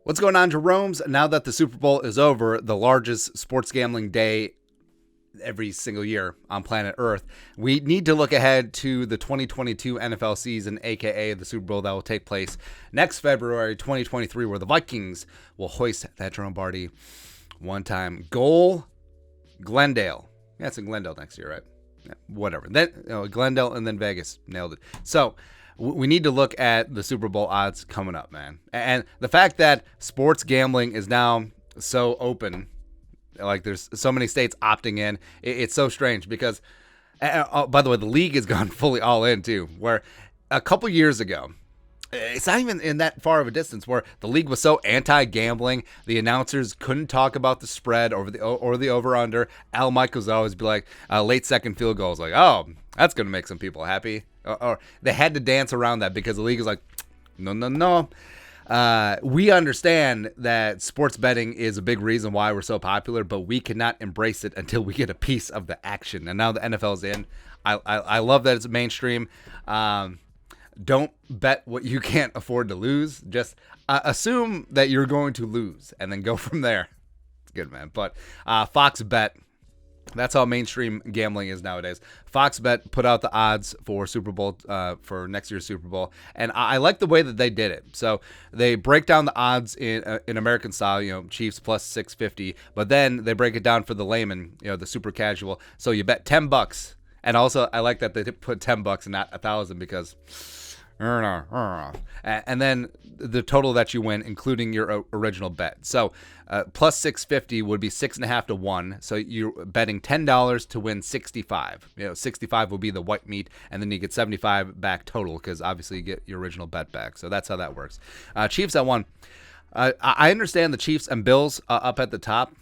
What's going on, Jerome's? Now that the Super Bowl is over, the largest sports gambling day every single year on planet Earth, we need to look ahead to the 2022 NFL season, aka the Super Bowl that will take place next February 2023, where the Vikings will hoist that Jerome Barty one-time goal. Glendale. Yeah, it's in Glendale next year, right? Yeah, whatever. Then Glendale and then Vegas. Nailed it. So we need to look at the Super Bowl odds coming up, man. And the fact that sports gambling is now so open, like there's so many states opting in, it's so strange because, by the way, the league has gone fully all in too, where a couple years ago, it's not even in that far of a distance, where the league was so anti-gambling, the announcers couldn't talk about the spread or the over-under. Al Michaels would always be like, late second field goals, like, oh, that's going to make some people happy. Or they had to dance around that because the league is like, no. We understand that sports betting is a big reason why we're so popular, but we cannot embrace it until we get a piece of the action. And now the NFL's in. I love that it's mainstream. Don't bet what you can't afford to lose. Just assume that you're going to lose and then go from there. It's good, man. But Fox Bet, that's how mainstream gambling is nowadays. Fox Bet put out the odds for Super Bowl, for next year's Super Bowl, and I like the way that they did it. So they break down the odds in American style, Chiefs plus 650, but then they break it down for the layman, the super casual. So you bet $10, and also I like that they put $10 and not 1,000 because. And then the total that you win, including your original bet. So plus 650 would be 6.5 to 1. So you're betting $10 to win 65. 65 will be the white meat, and then you get 75 back total because obviously you get your original bet back. So that's how that works. Chiefs at 1. I understand the Chiefs and Bills up at the top.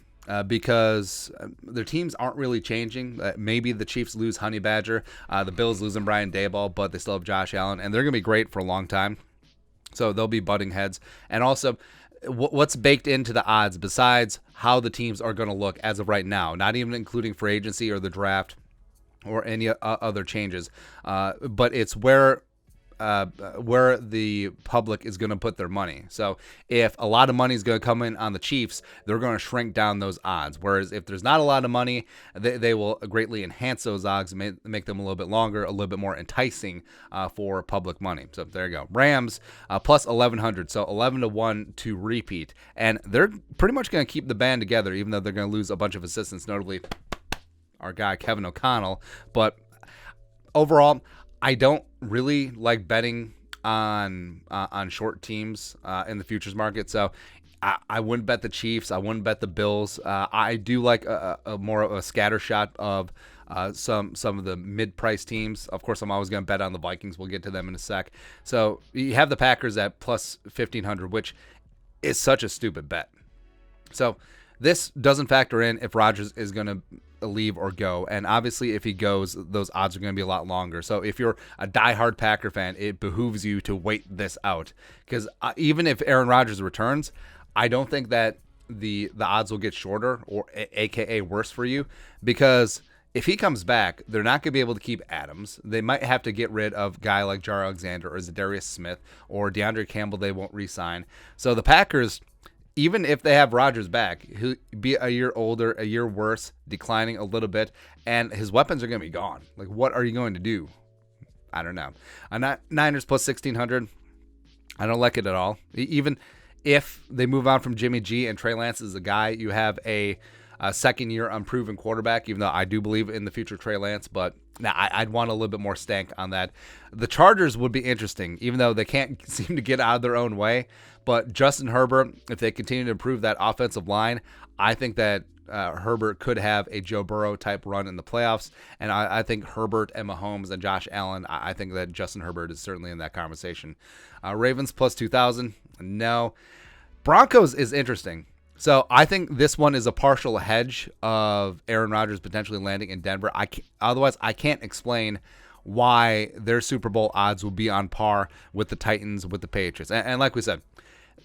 Because their teams aren't really changing. Maybe the Chiefs lose Honey Badger, the Bills losing Brian Daboll, but they still have Josh Allen, and they're going to be great for a long time. So they'll be butting heads. And also, what's baked into the odds besides how the teams are going to look as of right now, not even including free agency or the draft or any other changes, but it's where the public is going to put their money. So if a lot of money is going to come in on the Chiefs, they're going to shrink down those odds. Whereas if there's not a lot of money, they will greatly enhance those odds and make them a little bit longer, a little bit more enticing for public money. So there you go. Rams plus 1,100. So 11 to 1 to repeat. And they're pretty much going to keep the band together, even though they're going to lose a bunch of assistants, notably our guy Kevin O'Connell. But overall, I don't really like betting on short teams in the futures market, so I wouldn't bet the Chiefs. I wouldn't bet the Bills. I do like a more of a scatter shot of some of the mid-price teams. Of course, I'm always going to bet on the Vikings. We'll get to them in a sec. So you have the Packers at plus 1,500, which is such a stupid bet. So this doesn't factor in if Rodgers is going to leave or go, and obviously if he goes, those odds are going to be a lot longer. So if you're a diehard Packer fan, it behooves you to wait this out, because even if Aaron Rodgers returns, I don't think that the odds will get shorter or aka worse for you, because if he comes back, they're not going to be able to keep Adams. They might have to get rid of a guy like Jar Alexander or Zadarius Smith or DeAndre Campbell. They won't re-sign. So the Packers, even if they have Rodgers back, he'll be a year older, a year worse, declining a little bit, and his weapons are going to be gone. Like, what are you going to do? I don't know. Niners plus 1,600. I don't like it at all. Even if they move on from Jimmy G and Trey Lance is the guy, you have a second-year unproven quarterback, even though I do believe in the future Trey Lance, but I'd want a little bit more stank on that. The Chargers would be interesting, even though they can't seem to get out of their own way. But Justin Herbert, if they continue to improve that offensive line, I think that Herbert could have a Joe Burrow-type run in the playoffs. And I think Herbert and Mahomes and Josh Allen, I think that Justin Herbert is certainly in that conversation. Ravens plus 2,000, no. Broncos is interesting. So I think this one is a partial hedge of Aaron Rodgers potentially landing in Denver. Otherwise, I can't explain why their Super Bowl odds will be on par with the Titans, with the Patriots. And like we said,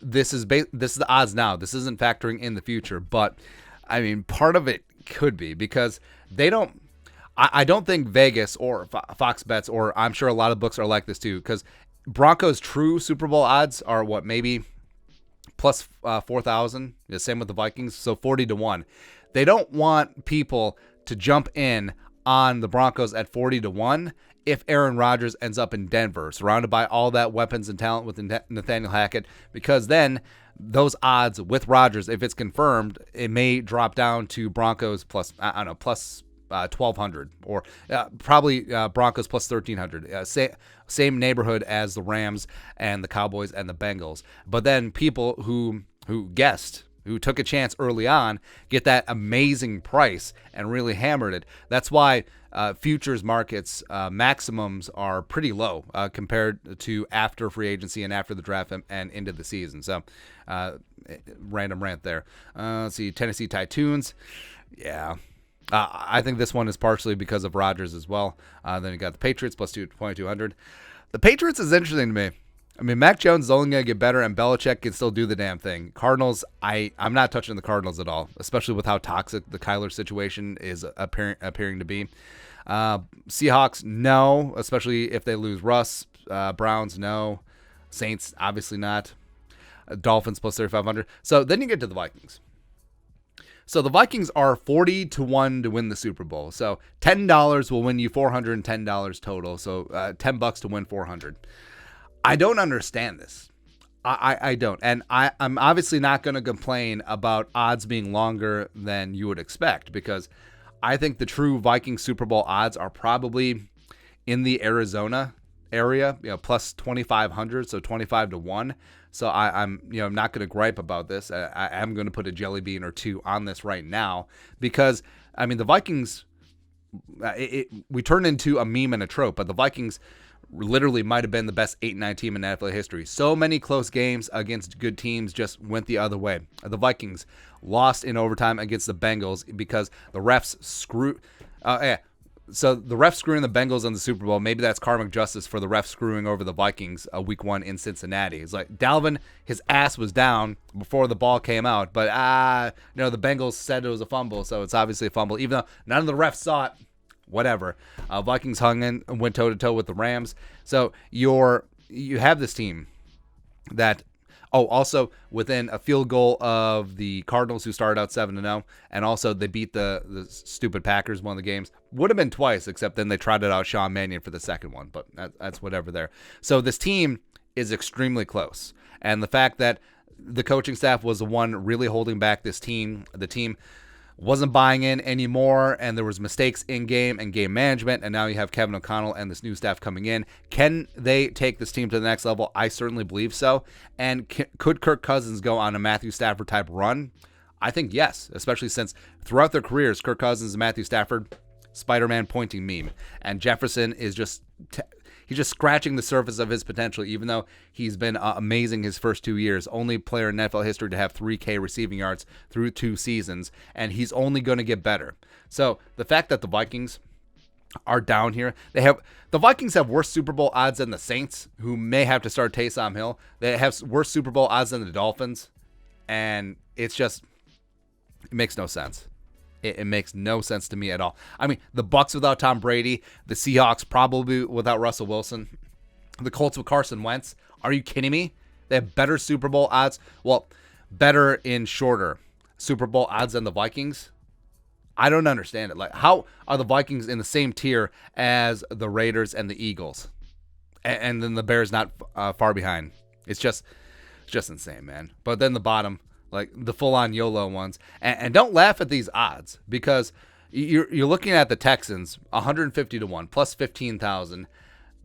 this is the odds now. This isn't factoring in the future, but I mean, part of it could be because they don't. I don't think Vegas or Fox Bets, or I'm sure a lot of books are like this too, because Broncos' true Super Bowl odds are what, maybe plus 4,000. The same with the Vikings. So 40-1. They don't want people to jump in on the Broncos at 40-1 if Aaron Rodgers ends up in Denver, surrounded by all that weapons and talent with Nathaniel Hackett, because then those odds with Rodgers, if it's confirmed, it may drop down to Broncos plus, I don't know, plus 1,200, or probably Broncos plus 1,300. Same neighborhood as the Rams and the Cowboys and the Bengals. But then people who took a chance early on, get that amazing price and really hammered it. That's why futures markets maximums are pretty low compared to after free agency and after the draft and into the season. So random rant there. Let's see, Tennessee Titans. Yeah. I think this one is partially because of Rodgers as well. Then you got the Patriots plus 2,200. The Patriots is interesting to me. I mean, Mac Jones is only going to get better, and Belichick can still do the damn thing. Cardinals, I'm not touching the Cardinals at all, especially with how toxic the Kyler situation is appearing to be. Seahawks, no, especially if they lose Russ. Browns, no. Saints, obviously not. Dolphins plus 3,500. So then you get to the Vikings. So the Vikings are 40-1 to win the Super Bowl. So $10 will win you $410 total. So $10 to win $400. I don't understand this. I don't. And I'm obviously not going to complain about odds being longer than you would expect, because I think the true Viking Super Bowl odds are probably in the Arizona area, plus 2,500, so 25-1. So I'm not going to gripe about this. I am going to put a jelly bean or two on this right now, because I mean the Vikings, we turned into a meme and a trope, but the Vikings literally might have been the best 8-9 team in NFL history. So many close games against good teams just went the other way. The Vikings lost in overtime against the Bengals because the refs screwed. So the refs screwing the Bengals in the Super Bowl, maybe that's karmic justice for the refs screwing over the Vikings week 1 in Cincinnati. It's like Dalvin, his ass was down before the ball came out, but the Bengals said it was a fumble, so it's obviously a fumble, even though none of the refs saw it. Whatever. Vikings hung in and went toe-to-toe with the Rams. So you have this team that, also within a field goal of the Cardinals, who started out 7-0, and also they beat the stupid Packers one of the games. Would have been twice, except then they trotted out Sean Mannion for the second one, but that's whatever there. So this team is extremely close. And the fact that the coaching staff was the one really holding back this team, the team wasn't buying in anymore, and there was mistakes in game and game management, and now you have Kevin O'Connell and this new staff coming in. Can they take this team to the next level? I certainly believe so. And could Kirk Cousins go on a Matthew Stafford type run? I think yes, especially since throughout their careers, Kirk Cousins and Matthew Stafford, Spider-Man pointing meme, and Jefferson is just he's just scratching the surface of his potential, even though he's been amazing his first 2 years. Only player in NFL history to have 3K receiving yards through 2 seasons, and he's only going to get better. So the fact that the Vikings are down here, the Vikings have worse Super Bowl odds than the Saints, who may have to start Taysom Hill. They have worse Super Bowl odds than the Dolphins, and it makes no sense. It makes no sense to me at all. I mean, the Bucs without Tom Brady, the Seahawks probably without Russell Wilson, the Colts with Carson Wentz. Are you kidding me? They have better Super Bowl odds. Well, better in shorter Super Bowl odds than the Vikings. I don't understand it. Like, how are the Vikings in the same tier as the Raiders and the Eagles, and then the Bears not far behind? It's just insane, man. But then the bottom, like the full-on YOLO ones. And don't laugh at these odds, because you're looking at the Texans, 150-1, plus 15,000.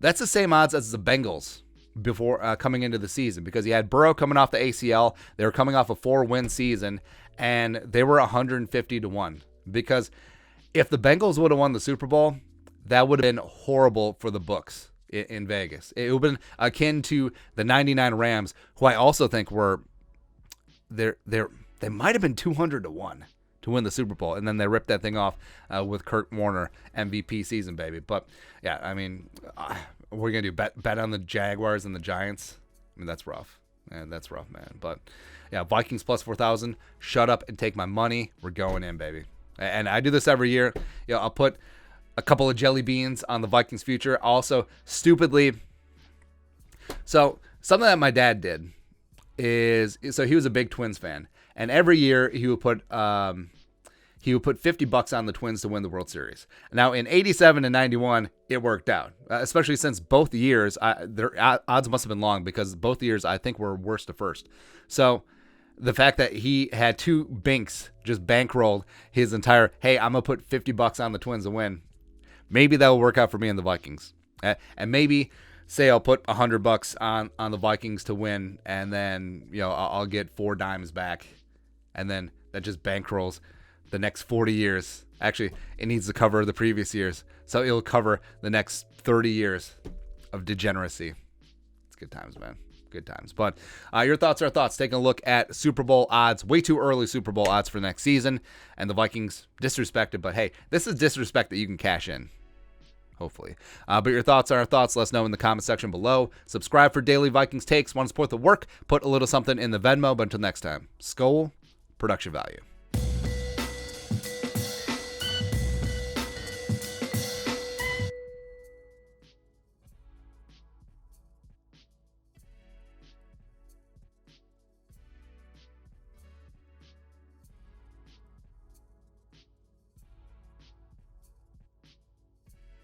That's the same odds as the Bengals before coming into the season, because you had Burrow coming off the ACL. They were coming off a 4-win season, and they were 150-1. Because if the Bengals would have won the Super Bowl, that would have been horrible for the books in Vegas. It would have been akin to the 99 Rams, who I also think were they might have been 200-1 to win the Super Bowl, and then they ripped that thing off with Kurt Warner MVP season, baby. But yeah, I mean, we're gonna do bet on the Jaguars and the Giants. I mean, that's rough. Man, that's rough, man. But yeah, Vikings plus 4,000. Shut up and take my money. We're going in, baby. And I do this every year. I'll put a couple of jelly beans on the Vikings future. Also, stupidly, so something that my dad did is, so he was a big Twins fan, and every year he would put $50 on the Twins to win the World Series. Now in 87 and 91, it worked out, especially since both years their odds must have been long, because both years I think were worst to first. So the fact that he had two binks just bankrolled his entire, hey, I'm gonna put $50 on the Twins to win. Maybe that will work out for me and the Vikings, and maybe say I'll put $100 on the Vikings to win, and then I'll get 4 dimes back, and then that just bankrolls the next 40 years. Actually, it needs to cover the previous years, so it'll cover the next 30 years of degeneracy. It's good times, man. Good times. But your thoughts are thoughts. Taking a look at Super Bowl odds, way too early Super Bowl odds for next season, and the Vikings disrespected. But hey, this is disrespect that you can cash in, hopefully. But your thoughts are our thoughts. Let us know in the comment section below. Subscribe for daily Vikings takes. Want to support the work? Put a little something in the Venmo. But until next time, Skol, production value.